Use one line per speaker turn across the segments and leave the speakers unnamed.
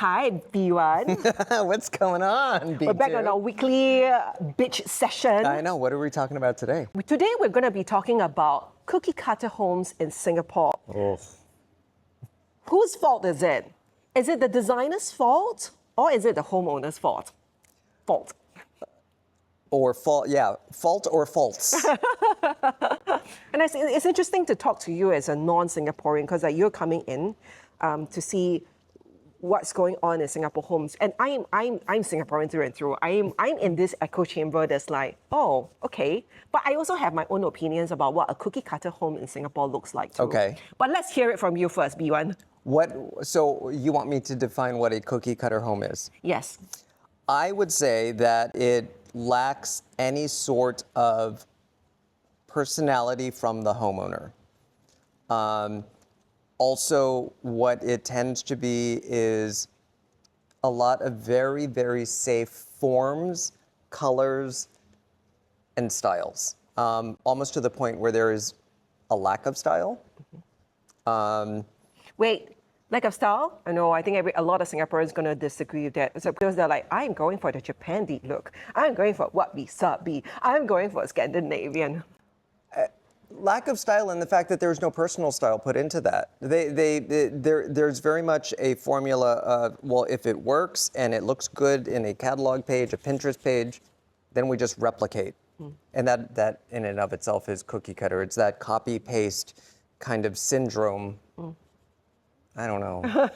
Hi, B1.
What's going on, B2?
We're back on our weekly beige session.
I know. What are we talking about today?
Today, we're going to be talking about cookie cutter homes in Singapore.
Oh.
Whose fault is it? Is it the designer's fault or is it the homeowner's fault? Fault.
Or fault, yeah. Fault or faults.
And it's interesting to talk to you as a non-Singaporean because you're coming in to see what's going on in Singapore homes. And I'm Singaporean through and through. I'm in this echo chamber that's like, oh, okay. But I also have my own opinions about what a cookie cutter home in Singapore looks like too.
Okay.
But let's hear it from you first, B1.
So you want me to define what a cookie cutter home is?
Yes.
I would say that it lacks any sort of personality from the homeowner. Also, what it tends to be is a lot of very, very safe forms, colors, and styles. Almost to the point where there is a lack of style.
Wait, lack of style? I know, I think a lot of Singaporeans going to disagree with that. So because they're like, I'm going for the Japan deep look. I'm going for wabi-sabi. I'm going for Scandinavian.
Lack of style and the fact that there's no personal style put into that. There's very much a formula of, well, if it works and it looks good in a catalog page, a Pinterest page, then we just replicate. And that in and of itself is cookie cutter. It's that copy paste kind of syndrome. I don't know.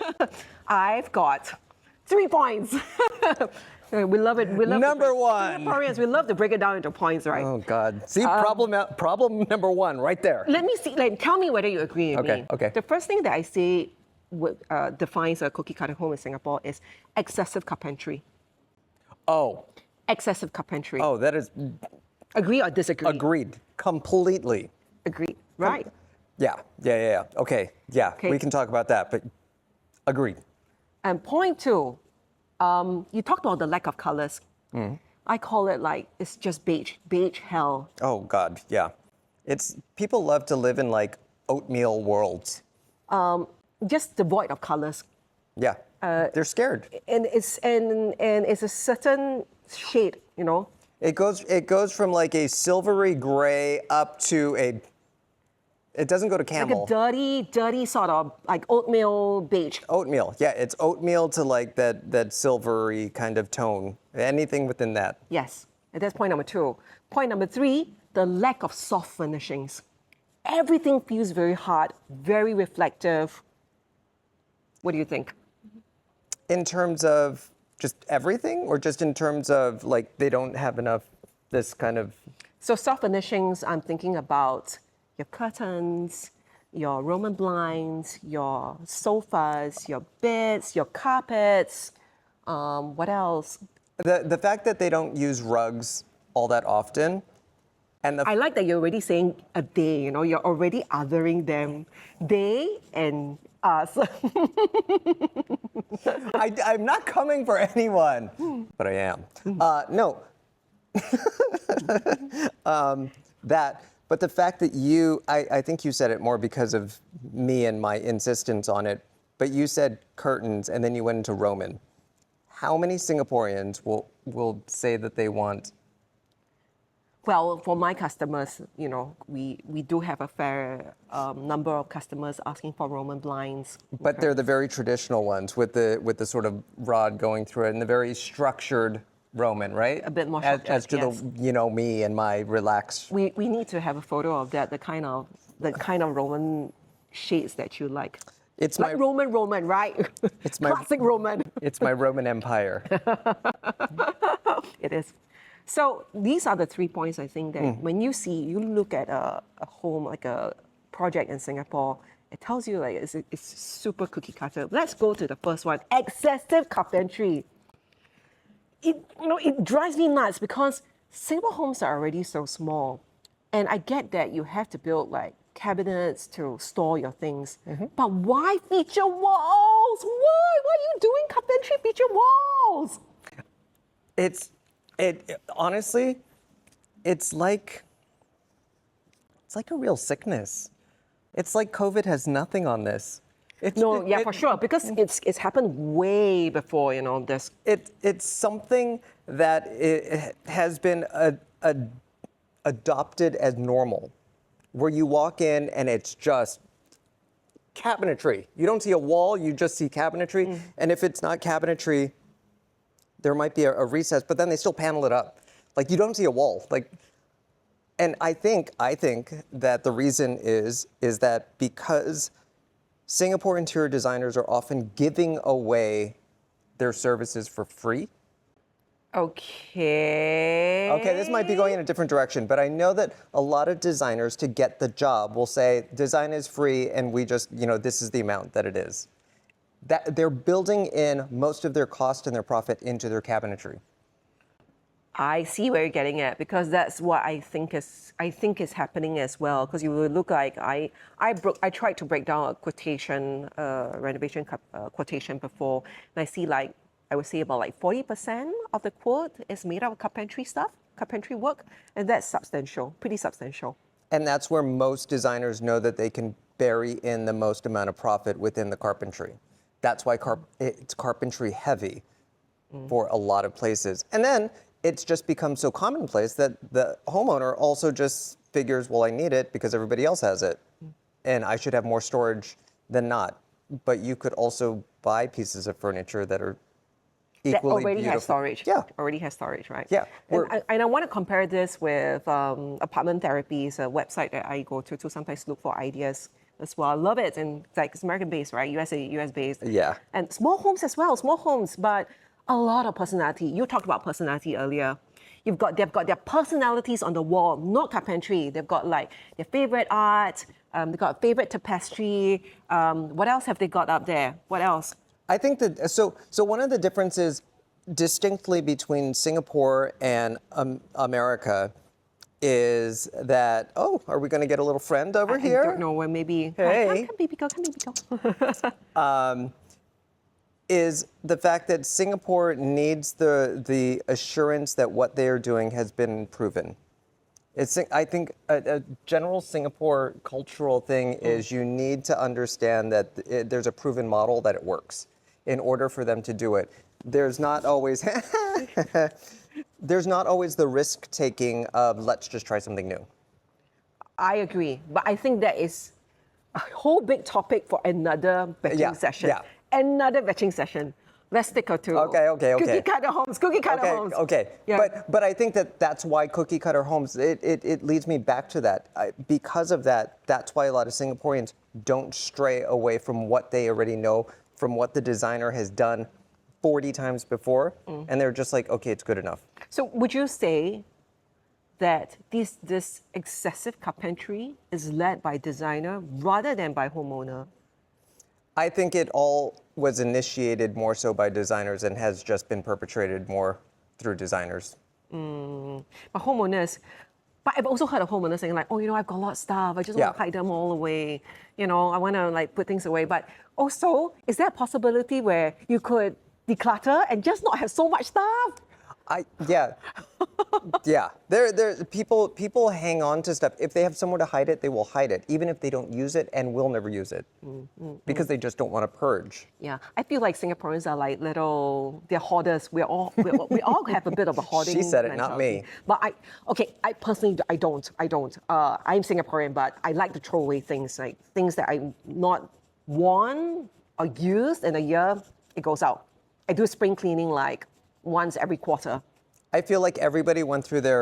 I've got 3 points. We love it. We love
Number one.
Singaporeans, we love to break it down into points, right?
Oh God. See, problem number one right there.
Let me see. Tell me whether you agree with me.
Okay.
The first thing that I say defines a cookie cutter home in Singapore is excessive carpentry.
Oh.
Excessive carpentry.
Oh, that is
Agree or disagree?
agreed. Completely.
Agreed. Right.
Yeah. Okay. Yeah.
Okay.
We can talk about that, but agreed.
And point two, you talked about the lack of colors. I call it like it's just beige hell.
Oh God, yeah. It's people love to live in like oatmeal worlds.
Just devoid of colors.
Yeah. They're scared.
And it's a certain shade, you know.
It goes from like a silvery gray up to it doesn't go to camel.
Like a dirty sort of like oatmeal beige.
Oatmeal. Yeah, it's oatmeal to like that silvery kind of tone. Anything within that.
Yes, and that's point number two. Point number three, the lack of soft furnishings. Everything feels very hard, very reflective. What do you think?
In terms of just everything, or just in terms of like they don't have enough this kind of.
So soft furnishings, I'm thinking about your curtains, your Roman blinds, your sofas, your beds, your carpets. What else?
The fact that they don't use rugs all that often, and
I like that you're already saying a they, you know, you're already othering them. They and us.
I'm not coming for anyone, but I am. No. But the fact that I think you said it more because of me and my insistence on it, but you said curtains and then you went into Roman. How many Singaporeans will say that they want?
Well, for my customers, you know, we do have a fair number of customers asking for Roman blinds.
But they're the very traditional ones with the sort of rod going through it and the very structured Roman, right?
A bit more
as
structured,
to
yes.
the me and my relaxed.
We need to have a photo of that, the kind of Roman shades that you like.
It's
like
my
Roman, right?
It's my
classic Roman.
It's my Roman Empire.
It is. So these are the 3 points I think that when you look at a home, like a project in Singapore, it tells you like it's super cookie cutter. Let's go to the first one, excessive carpentry. It drives me nuts because Singapore homes are already so small. And I get that you have to build like cabinets to store your things. But why feature walls? Why? Why are you doing carpentry feature walls?
Honestly, it's like a real sickness. It's like COVID has nothing on this.
No, yeah, for sure, because it's happened way before, this.
It's something that it has been adopted as normal, where you walk in and it's just cabinetry. You don't see a wall, you just see cabinetry. And if it's not cabinetry, there might be a recess, but then they still panel it up. Like, you don't see a wall. Like, and I think that the reason is that because Singapore interior designers are often giving away their services for free.
Okay.
Okay, this might be going in a different direction, but I know that a lot of designers, to get the job, will say design is free and we just, this is the amount that it is. That they're building in most of their cost and their profit into their cabinetry.
I see where you're getting at, because that's what I think is happening as well. Because you will look like I tried to break down a quotation, renovation quotation before, and I see I would say about 40% of the quote is made out of carpentry stuff, carpentry work, and that's substantial, pretty substantial.
And that's where most designers know that they can bury in the most amount of profit within the carpentry. That's why it's carpentry heavy for a lot of places. And then it's just become so commonplace that the homeowner also just figures, well, I need it because everybody else has it, and I should have more storage than not. But you could also buy pieces of furniture that are equally
that already
beautiful.
has storage.
Yeah.
Already has storage, right?
Yeah.
And I want to compare this with Apartment Therapy, is a website that I go to sometimes look for ideas as well. I love it. And it's American-based, right? US-based.
Yeah.
And small homes as well, small homes, but a lot of personality. You talked about personality earlier. They've got their personalities on the wall, not carpentry. They've got their favorite art, they've got favorite tapestry. What else have they got up there? What else?
I think that, so one of the differences distinctly between Singapore and America is that, are we going to get a little friend over here?
I don't know, where maybe,
Hey.
come baby girl.
Is the fact that Singapore needs the assurance that what they are doing has been proven. I think a general Singapore cultural thing is you need to understand that there's a proven model that it works in order for them to do it. There's not always the risk taking of let's just try something new.
I agree, but I think that is a whole big topic for another vetching session.
Yeah.
Another vetching session. Let's stick to
Okay.
cookie cutter homes.
Okay.
Yeah.
But I think that's why cookie cutter homes, it leads me back to that. Because of that, that's why a lot of Singaporeans don't stray away from what they already know, from what the designer has done 40 times before, and they're just like, okay, it's good enough.
So would you say that this excessive carpentry is led by designer rather than by homeowner?
I think it all was initiated more so by designers and has just been perpetrated more through designers.
But homeowners, but I've also heard of homeowners saying I've got a lot of stuff. I just want to hide them all away. I want to put things away. But also, is there a possibility where you could declutter and just not have so much stuff?
Yeah. There people hang on to stuff. If they have somewhere to hide it, they will hide it, even if they don't use it and will never use it, because they just don't want to purge.
Yeah, I feel like Singaporeans are they're hoarders. we all have a bit of a hoarding.
She said it,
mentality.
not me.
But I personally, I don't. I'm Singaporean, but I like to throw away things, like things that I'm not worn or used in a year. It goes out. I do spring cleaning once every quarter.
I feel like everybody went through their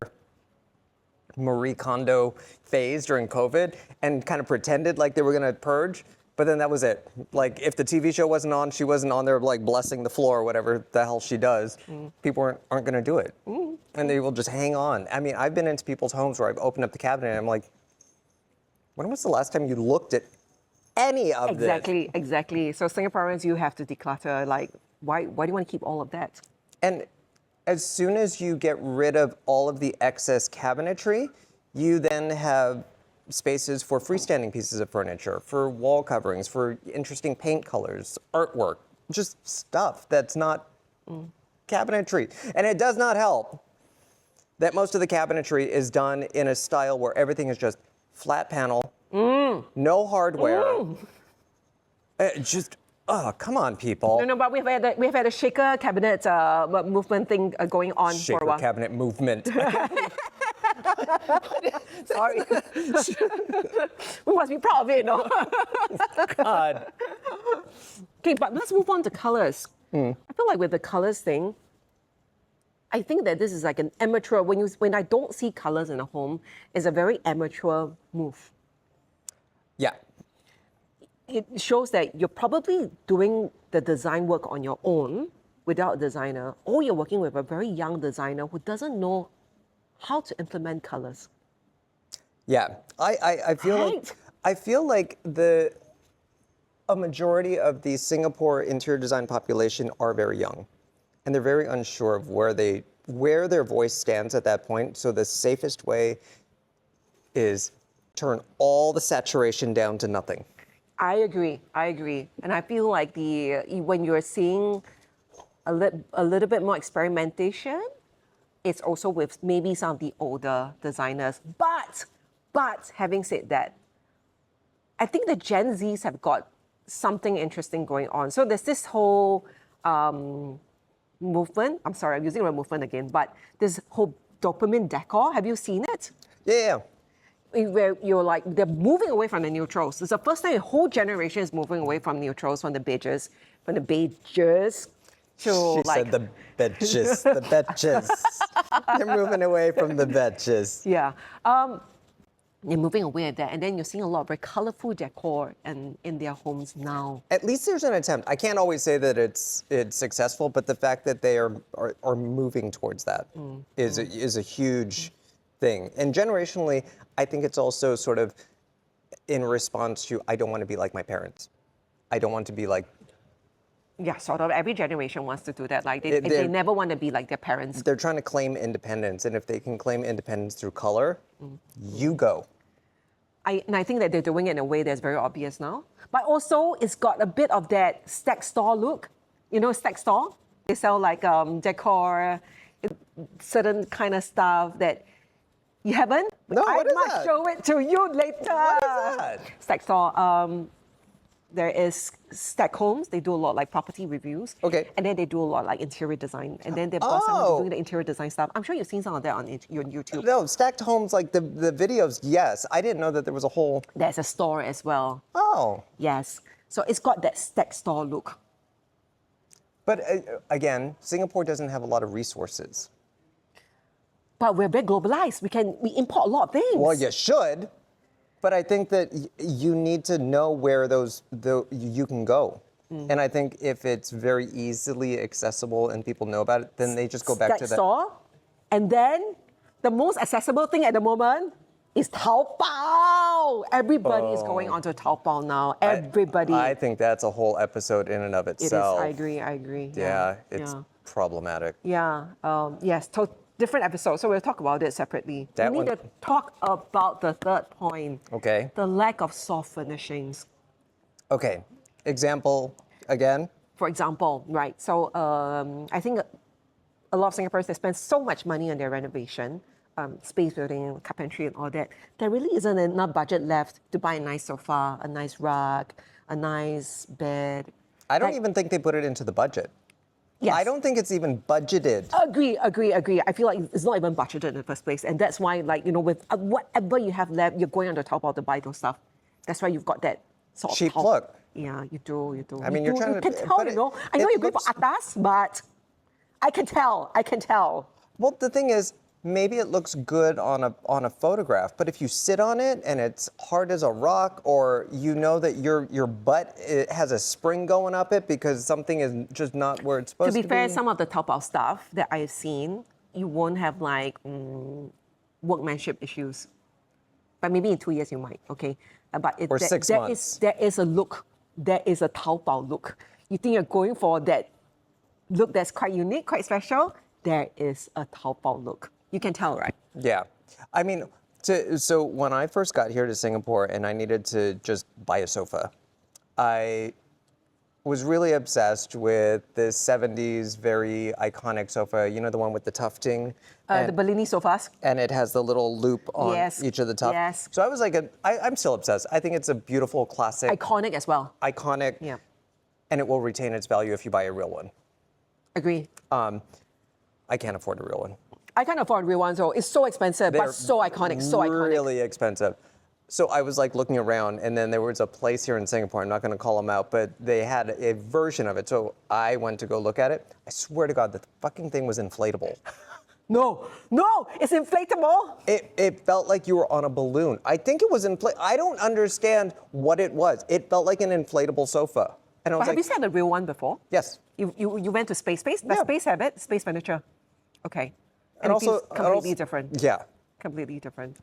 Marie Kondo phase during COVID and kind of pretended like they were going to purge, but then that was it. Like, if the TV show wasn't on, she wasn't on there blessing the floor or whatever the hell she does. People aren't going to do it. And they will just hang on. I mean, I've been into people's homes where I've opened up the cabinet and I'm like, when was the last time you looked at any of this?
Exactly. So Singaporeans, you have to declutter. Why do you want to keep all of that?
And as soon as you get rid of all of the excess cabinetry, you then have spaces for freestanding pieces of furniture, for wall coverings, for interesting paint colors, artwork, just stuff that's not cabinetry. And it does not help that most of the cabinetry is done in a style where everything is just flat panel, no hardware. Come on, people.
No, but we've had a shaker cabinet movement thing going on for a
Shaker
while.
cabinet movement.
Sorry. We must be proud of it, no?
God.
Okay, but let's move on to colors. I feel like with the colors thing, I think that this is like an amateur. When I don't see colors in a home, it's a very amateur move.
Yeah.
It shows that you're probably doing the design work on your own without a designer, or you're working with a very young designer who doesn't know how to implement colors.
Yeah. I feel
Right.
like a majority of the Singapore interior design population are very young, and they're very unsure of where their voice stands at that point. So the safest way is turn all the saturation down to nothing.
I agree. And I feel like when you're seeing a little bit more experimentation, it's also with maybe some of the older designers. But having said that, I think the Gen Zs have got something interesting going on. So there's this whole movement. I'm sorry, I'm using the word movement again, but this whole dopamine decor. Have you seen it?
Yeah.
Where you're like, they're moving away from the neutrals. It's the first time a whole generation is moving away from neutrals, from the beiges, to
She
like,
said the betches, the betches. They're moving away from the betches.
yeah. They're moving away at that. And then you're seeing a lot of very colorful decor in their homes now.
At least there's an attempt. I can't always say that it's successful, but the fact that they are moving towards that is a huge thing. And generationally, I think it's also sort of in response to, I don't want to be like my parents. I don't want to be like...
Yeah, sort of. Every generation wants to do that. Like they never want to be like their parents.
They're trying to claim independence. And if they can claim independence through color, you go.
And I think that they're doing it in a way that's very obvious now. But also, it's got a bit of that stack store look. You know, stack store? They sell like decor, certain kind of stuff that you haven't?
No, what is
I must
that?
show it to you later.
What is that?
Stack store. There is Stack Homes. They do a lot like property reviews.
Okay.
And then they do a lot like interior design. And then they've got someone doing the interior design stuff. I'm sure you've seen some of that on your YouTube.
No, stacked homes, like the videos, yes. I didn't know that there was a whole...
There's a store as well.
Oh.
Yes. So it's got that stack store look.
But again, Singapore doesn't have a lot of resources.
But we're very globalized. We import a lot of things.
Well, you should. But I think that you need to know where you can go. And I think if it's very easily accessible and people know about it, then they just go back to that.
Store. And then the most accessible thing at the moment is Taobao. Everybody is going onto Taobao now. Everybody.
I think that's a whole episode in and of
it is.
itself.
I agree.
Yeah, it's problematic.
Yeah. Yes. Different episode, so we'll talk about it separately.
That
we need
one-
to talk about the third point.
Okay.
The lack of soft furnishings.
Okay. Example again?
For example, right? So I think a lot of Singaporeans, they spend so much money on their renovation, space building, carpentry and all that. There really isn't enough budget left to buy a nice sofa, a nice rug, a nice bed.
I don't even think they put it into the budget.
Yes.
I don't think it's even budgeted.
Agree. I feel like it's not even budgeted in the first place. And that's why, like, you know, with whatever you have left, you're going on the Taobao to buy those stuff. That's why you've got that sort of
Cheap look.
Yeah, you do.
I mean, you're trying
you
to...
can tell,
but
you know. I know you're going for atas, but I can tell.
Well, the thing is, maybe it looks good on a photograph, but if you sit on it and it's hard as a rock, or you know that your butt has a spring going up it because something is just not where it's supposed to be.
To be fair, some of the Taobao stuff that I've seen, you won't have like workmanship issues. But maybe in 2 years you might, okay? But
Or 6 months.
There is a look. There is a Taobao look. You think you're going for that look that's quite unique, quite special? There is a Taobao look. You can tell, right?
Yeah. I mean, so when I first got here to Singapore and I needed to just buy a sofa, I was really obsessed with this 70s very iconic sofa, you know, the one with the tufting?
The Bellini sofas.
And it has the little loop on
Yes,
each of the tufts.
yes.
So I was like, I'm still obsessed. I think it's a beautiful, classic,
Iconic as well.
iconic,
Yeah.
and it will retain its value if you buy a real one.
Agree.
I can't afford a real one.
I can't afford real ones, though. It's so expensive,
They're
but so iconic, so iconic.
Really expensive. So I was like looking around, and then there was a place here in Singapore, I'm not going to call them out, but they had a version of it. So I went to go look at it. I swear to God, the fucking thing was inflatable.
No, it's inflatable.
It felt like you were on a balloon. I think it was I don't understand what it was. It felt like an inflatable sofa. And I was
But have you
like,
seen a real one before?
yes.
You went to Space? Does
Yeah.
Space have it? Space furniture. Okay.
And
it
also-
feels
and
completely
also-
different.
Yeah.
Completely different.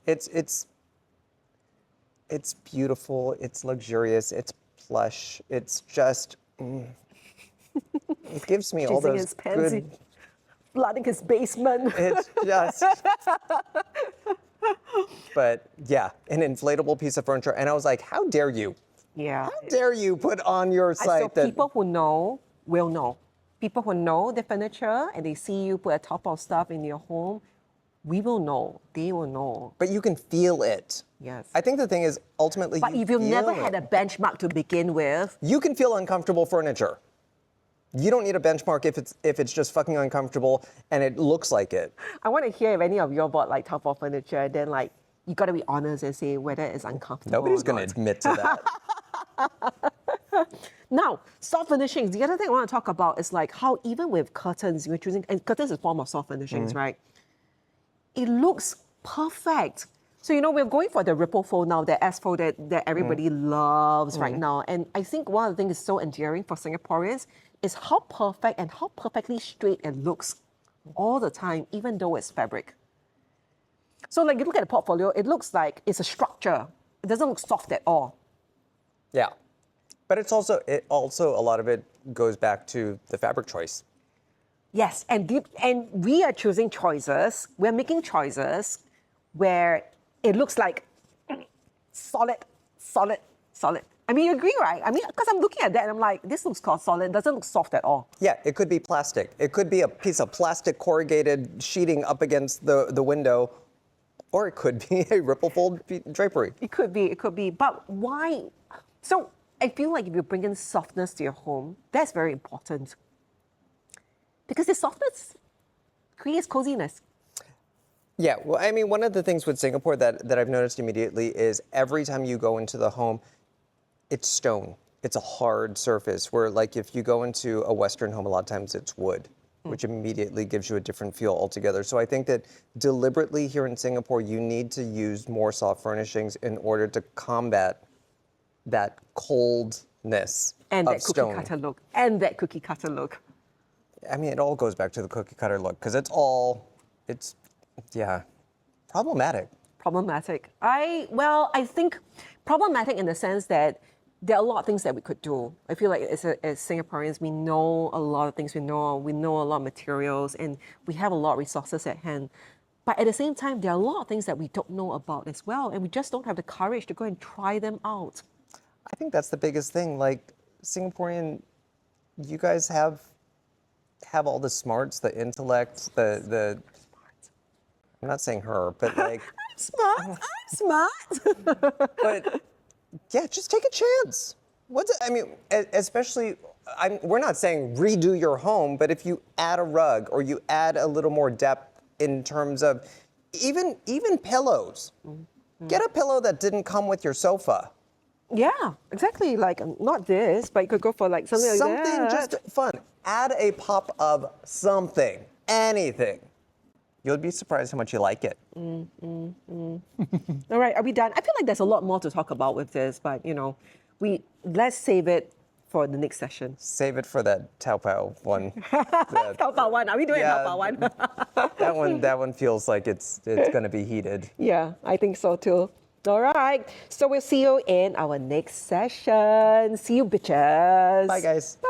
It's beautiful, it's luxurious, it's plush, it's just, it gives me all
Chasing
those
his pansy,
good,
flooding his basement.
it's just, but yeah, an inflatable piece of furniture. And I was like, how dare you?
Yeah.
How dare you put on your
So
site that,
people who know will know. People who know the furniture and they see you put a top of stuff in your home, we will know. They will know.
but you can feel it.
Yes.
I think the thing is, ultimately,
But
you
if you've never
feel
had
it.
a benchmark to begin with,
You can feel uncomfortable furniture. You don't need a benchmark if it's just fucking uncomfortable and it looks like it.
I want to hear if any of you bought like top of furniture, then like you got to be honest and say whether it's uncomfortable.
Nobody's
or
going
not.
to admit to that.
Now, soft furnishings. The other thing I want to talk about is like how even with curtains, you're choosing, and curtains is a form of soft furnishings, right? It looks perfect. So, you know, we're going for the ripple fold now, the S fold that everybody loves right now. And I think one of the things that's so endearing for Singaporeans is how perfect and how perfectly straight it looks all the time, even though it's fabric. So, like, you look at the portfolio, it looks like it's a structure. It doesn't look soft at all.
Yeah. But it's also a lot of it goes back to the fabric choice.
Yes, and we are choosing choices. We're making choices where it looks like solid. I mean, you agree, right? I mean, because I'm looking at that and I'm like, this looks solid. It doesn't look soft at all.
Yeah, it could be plastic. It could be a piece of plastic corrugated sheeting up against the window, or it could be a ripple fold drapery.
It could be. But why? So I feel like if you bring in softness to your home, that's very important. Because the softness creates coziness.
Yeah, well, I mean, one of the things with Singapore that I've noticed immediately is every time you go into the home, it's stone. It's a hard surface, where like if you go into a Western home, a lot of times it's wood, which immediately gives you a different feel altogether. So I think that deliberately here in Singapore, you need to use more soft furnishings in order to combat that coldness
And
of
that cookie
stone.
cutter look.
I mean, it all goes back to the cookie cutter look, because it's problematic.
Problematic. I think problematic in the sense that there are a lot of things that we could do. I feel like as Singaporeans, we know a lot of things. We know a lot of materials, and we have a lot of resources at hand. But at the same time, there are a lot of things that we don't know about as well, and we just don't have the courage to go and try them out.
I think that's the biggest thing. Like, Singaporean, you guys have all the smarts, the intellect, the I'm not saying her, but like,
I'm smart.
but yeah, just take a chance. I mean, especially, we're not saying redo your home, but if you add a rug or you add a little more depth in terms of even pillows, get a pillow that didn't come with your sofa.
Yeah, exactly. Like not this, but you could go for like something like that.
Something just fun. Add a pop of something, anything. You'll be surprised how much you like it.
All right, are we done? I feel like there's a lot more to talk about with this, but you know, let's save it for the next session.
Save it for that Taobao one.
Taobao one. Are we doing
Yeah.
Taobao one?
that one feels like it's going to be heated.
Yeah, I think so too. All right. So we'll see you in our next session. See you, bitches.
Bye, guys.
Bye.